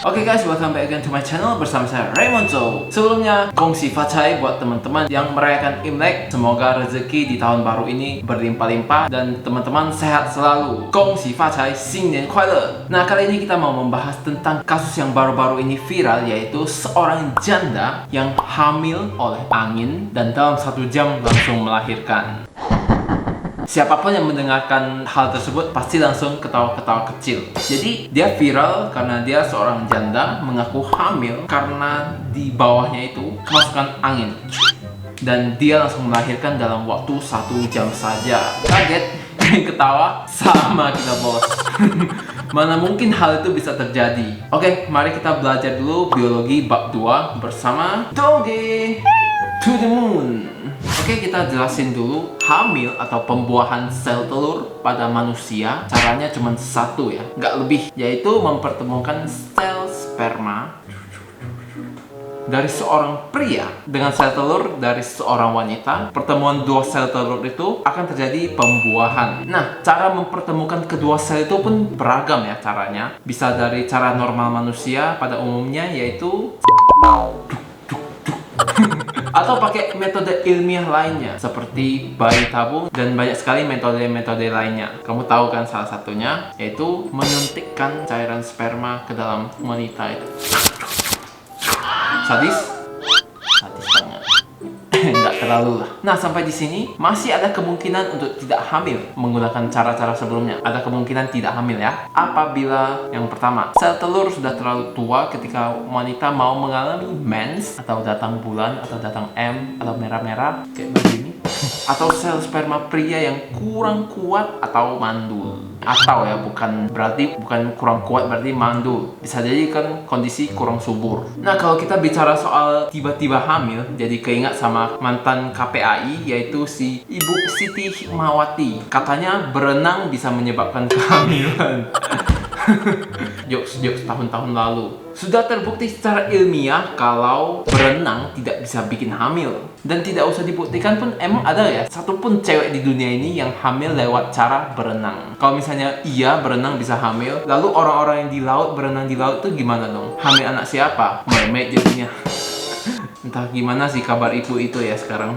Oke guys, welcome back again to my channel bersama saya Raymond Zhou. Sebelumnya, Gongxi Facai buat teman-teman yang merayakan Imlek. Semoga rezeki di tahun baru ini berlimpah-limpah dan teman-teman sehat selalu. Gongxi Facai, Xingnian Kuaile. Nah, kali ini kita mau membahas tentang kasus yang baru-baru ini viral, yaitu seorang janda yang hamil oleh angin dan dalam 1 jam langsung melahirkan. Siapapun yang mendengarkan hal tersebut pasti langsung ketawa-ketawa kecil. Jadi dia viral karena dia seorang janda mengaku hamil karena di bawahnya itu kemasukan angin. Dan dia langsung melahirkan dalam waktu 1 jam saja. Kaget, yang ketawa sama kita bos. Mana mungkin hal itu bisa terjadi. Oke, mari kita belajar dulu biologi bab 2 bersama Doge to the moon. Oke, kita jelasin dulu hamil atau pembuahan sel telur pada manusia. Caranya cuma satu ya, nggak lebih, yaitu mempertemukan sel sperma dari seorang pria dengan sel telur dari seorang wanita. Pertemuan 2 sel telur itu akan terjadi pembuahan. Nah, cara mempertemukan kedua sel itu pun beragam ya caranya. Bisa dari cara normal manusia pada umumnya, yaitu atau pakai metode ilmiah lainnya seperti bayi tabung dan banyak sekali metode-metode lainnya. Kamu tahu kan salah satunya, yaitu menyuntikkan cairan sperma ke dalam wanita itu. Sadis? Sadis banget. Nggak terlalu lah. Nah, sampai di sini masih ada kemungkinan untuk tidak hamil menggunakan cara-cara sebelumnya. Ada kemungkinan tidak hamil ya. Apabila yang pertama, sel telur sudah terlalu tua ketika wanita mau mengalami mens, atau datang bulan, atau datang M, atau merah-merah kayak begini. Atau sel sperma pria yang kurang kuat atau mandul. Atau ya, bukan kurang kuat berarti mandul. Bisa jadi kan kondisi kurang subur. Nah, kalau kita bicara soal tiba-tiba hamil, jadi keingat sama mantan KPAI, yaitu si Ibu Siti Hikmawati. Katanya berenang bisa menyebabkan kehamilan. Jokes tahun-tahun lalu. Sudah terbukti secara ilmiah kalau berenang tidak bisa bikin hamil. Dan tidak usah dibuktikan pun, emang ada ya satupun cewek di dunia ini yang hamil lewat cara berenang. Kalau misalnya iya berenang bisa hamil, lalu orang-orang yang di laut berenang di laut tuh gimana dong? Hamil anak siapa? Mermaid jadinya. Entah gimana sih kabar ibu itu ya sekarang.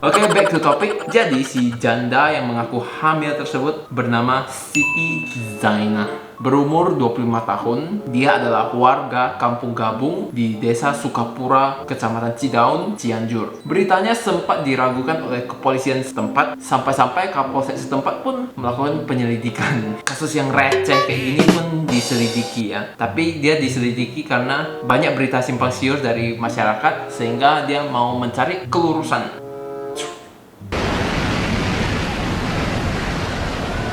Oke, back to topic. Jadi si janda yang mengaku hamil tersebut bernama Siti Zainah. Berumur 25 tahun, dia adalah warga Kampung Gabung di Desa Sukapura, Kecamatan Cidaun, Cianjur. Beritanya sempat diragukan oleh kepolisian setempat, sampai-sampai Kapolsek setempat pun melakukan penyelidikan. Kasus yang receh kayak gini pun diselidiki ya. Tapi dia diselidiki karena banyak berita simpang siur dari masyarakat, sehingga dia mau mencari kelurusan.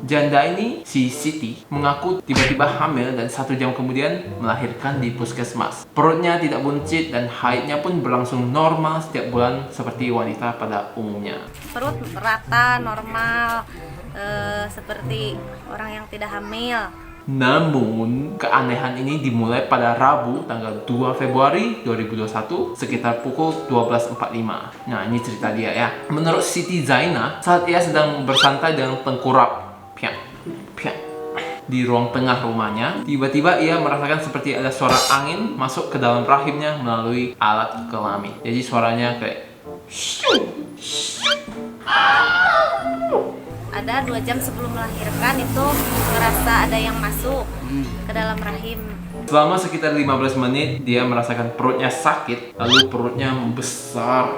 Janda ini, si Siti, mengaku tiba-tiba hamil dan 1 jam kemudian melahirkan di puskesmas. Perutnya tidak buncit dan haidnya pun berlangsung normal setiap bulan seperti wanita pada umumnya. Perut rata, normal, seperti orang yang tidak hamil. Namun, keanehan ini dimulai pada Rabu tanggal 2 Februari 2021 sekitar pukul 12.45. Nah, ini cerita dia ya. Menurut Siti Zainah, saat ia sedang bersantai dengan tengkurap di ruang tengah rumahnya, tiba-tiba ia merasakan seperti ada suara angin masuk ke dalam rahimnya melalui alat kelamin. Jadi suaranya kayak Ada 2 jam sebelum melahirkan itu merasa ada yang masuk ke dalam rahim. Selama sekitar 15 menit dia merasakan perutnya sakit, lalu perutnya membesar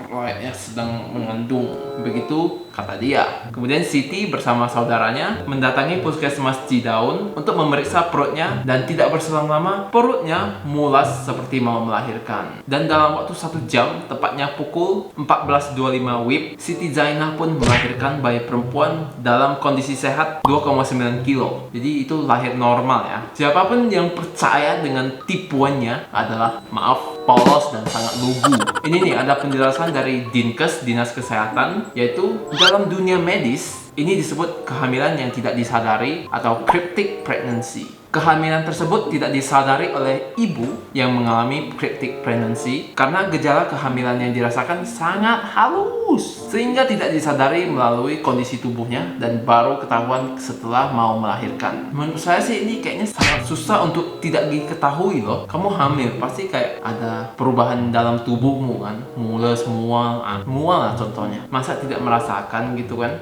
layaknya sedang mengandung. Begitu kata dia. Kemudian Siti bersama saudaranya mendatangi puskesmas Cidaun untuk memeriksa perutnya, dan tidak berselang lama perutnya mulas seperti mau melahirkan. Dan dalam waktu 1 jam, tepatnya pukul 14.25 WIB, Siti Zainah pun melahirkan bayi perempuan dalam kondisi sehat 2,9 kilo. Jadi itu lahir normal ya. Siapapun yang percaya dengan tipuannya adalah, maaf, polos dan sangat lugu. Ini nih ada penjelasan dari Dinkes, Dinas Kesehatan, yaitu dalam dunia medis ini disebut kehamilan yang tidak disadari atau cryptic pregnancy. Kehamilan tersebut tidak disadari oleh ibu yang mengalami cryptic pregnancy karena gejala kehamilan yang dirasakan sangat halus sehingga tidak disadari melalui kondisi tubuhnya dan baru ketahuan setelah mau melahirkan. Menurut saya sih ini kayaknya sangat susah untuk tidak diketahui loh. Kamu hamil pasti kayak ada perubahan dalam tubuhmu kan, mules, mual lah contohnya. Masa tidak merasakan gitu kan?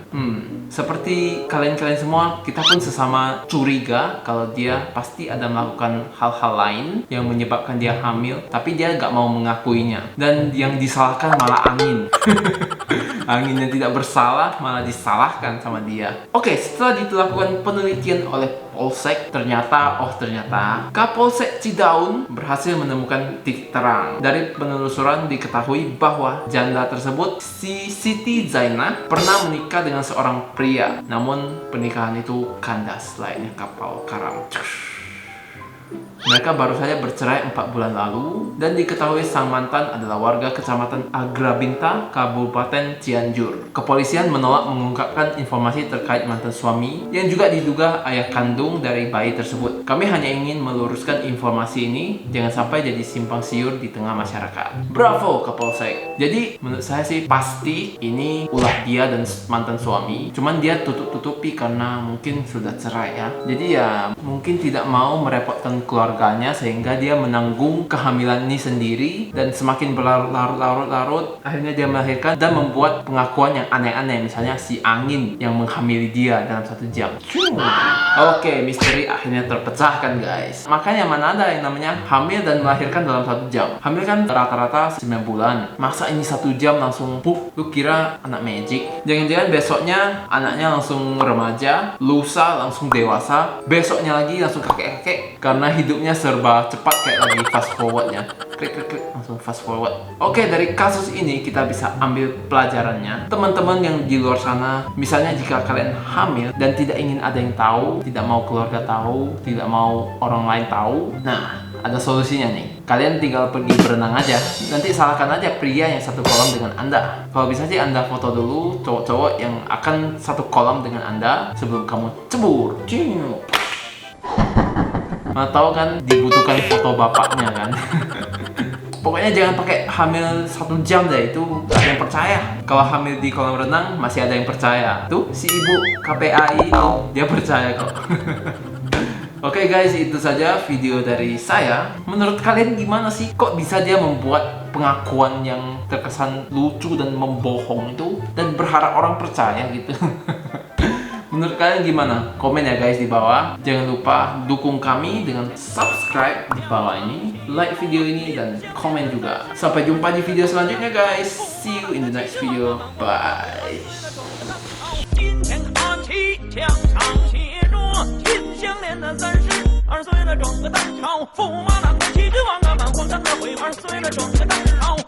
Seperti kalian-kalian semua, kita pun sesama curiga kalau dia pasti ada melakukan hal-hal lain yang menyebabkan dia hamil, tapi dia nggak mau mengakuinya. Dan yang disalahkan malah angin. Angin yang tidak bersalah malah disalahkan sama dia. Oke, setelah dilakukan penelitian oleh Polsek, ternyata Kapolsek Cidaun berhasil menemukan titik terang. Dari penelusuran diketahui bahwa janda tersebut, si Siti Zainah, pernah menikah dengan seorang pria. Namun pernikahan itu kandas layaknya kapal karam. Mereka baru saja bercerai 4 bulan lalu dan diketahui sang mantan adalah warga kecamatan Agrabinta, Kabupaten Cianjur. Kepolisian menolak mengungkapkan informasi terkait mantan suami yang juga diduga ayah kandung dari bayi tersebut. Kami hanya ingin meluruskan informasi ini, jangan sampai jadi simpang siur di tengah masyarakat. Bravo Kapolsek. Jadi menurut saya sih pasti ini ulah dia dan mantan suami. Cuman dia tutup-tutupi karena mungkin sudah cerai ya. Jadi ya mungkin tidak mau merepotkan keluarganya sehingga dia menanggung kehamilan ini sendiri dan semakin berlarut-larut akhirnya dia melahirkan dan membuat pengakuan yang aneh-aneh, misalnya si angin yang menghamili dia dalam 1 jam. Oke, misteri akhirnya terpecahkan guys. Makanya mana ada yang namanya hamil dan melahirkan dalam 1 jam. Hamil kan rata-rata 9 bulan. Masa ini 1 jam langsung pup? Lu kira anak magic? Jangan-jangan besoknya anaknya langsung remaja, lusa langsung dewasa, besoknya lagi langsung kakek-kakek karena hidupnya serba cepat kayak lagi fast forwardnya. Klik langsung fast forward. Oke, dari kasus ini kita bisa ambil pelajarannya. Teman-teman yang di luar sana, misalnya jika kalian hamil dan tidak ingin ada yang tahu, tidak mau keluarga tahu, tidak mau orang lain tahu, nah ada solusinya nih. Kalian tinggal pergi berenang aja. Nanti salahkan aja pria yang satu kolam dengan Anda. Kalau bisa sih Anda foto dulu cowok-cowok yang akan satu kolam dengan Anda sebelum kamu cebur. Mana tahu kan dibutuhkan foto bapaknya kan. Pokoknya jangan pakai hamil 1 jam deh, itu gak ada yang percaya. Kalau hamil di kolam renang masih ada yang percaya. Tuh si ibu KPAI dia percaya kok. Oke guys, itu saja video dari saya. Menurut kalian gimana sih? Kok bisa dia membuat pengakuan yang terkesan lucu dan membohong itu dan berharap orang percaya gitu? Menurut kalian gimana? Komen ya guys di bawah. Jangan lupa dukung kami dengan subscribe di bawah ini, like video ini, dan komen juga. Sampai jumpa di video selanjutnya guys. See you in the next video. Bye. 今天阿七墙上写着秦香莲的32岁了，整个当朝驸马郎的旗帜王啊，满皇上的徽牌，随了整个。